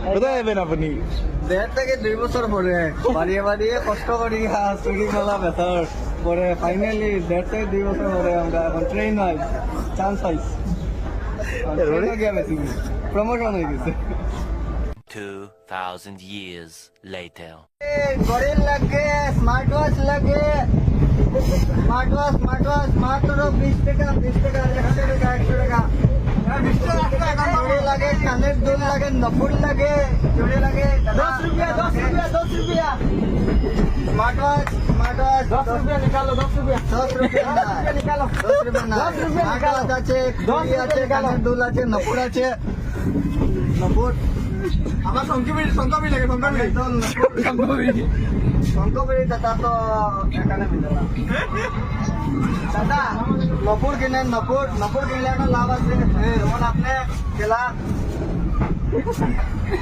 কোথায় যাবেন আপনি? 1.5 থেকে 2 বছর পরে বাড়িয়ে বাড়িয়ে কষ্ট করি চুরি মেলা বেতার পরে ফাইনালি 1.5 থেকে 2 বছর পরে আমরা এখন ট্রেন হয় চান্স পাইছি গিয়ে বেশি প্রমোশন হয়ে গেছে 2000 years later. ঘড়ির লাগে স্মার্ট ওয়াচ লাগে স্মার্ট ওয়াচ মাত্র 20 টাকা 100 টাকা ঘড়ি লাগে কানের দুল লাগে নপুর লাগে চুড়ি লাগে 10 रुपया स्मार्ट वॉच 10 रुपया निकालो 10 रुपया निकालो 10 रुपया ना स्मार्ट वॉच আছে ঘড়ি আছে কানের দুল আছে নপুর আছে নপুর আমার শঙ্করবিড়ি লাগে শঙ্করবিড়ি দাদা তো এখানে মিলে না দাদা নপুর কিনেন নপুর কিনলে লাভ আছে যেমন আপনি গেলা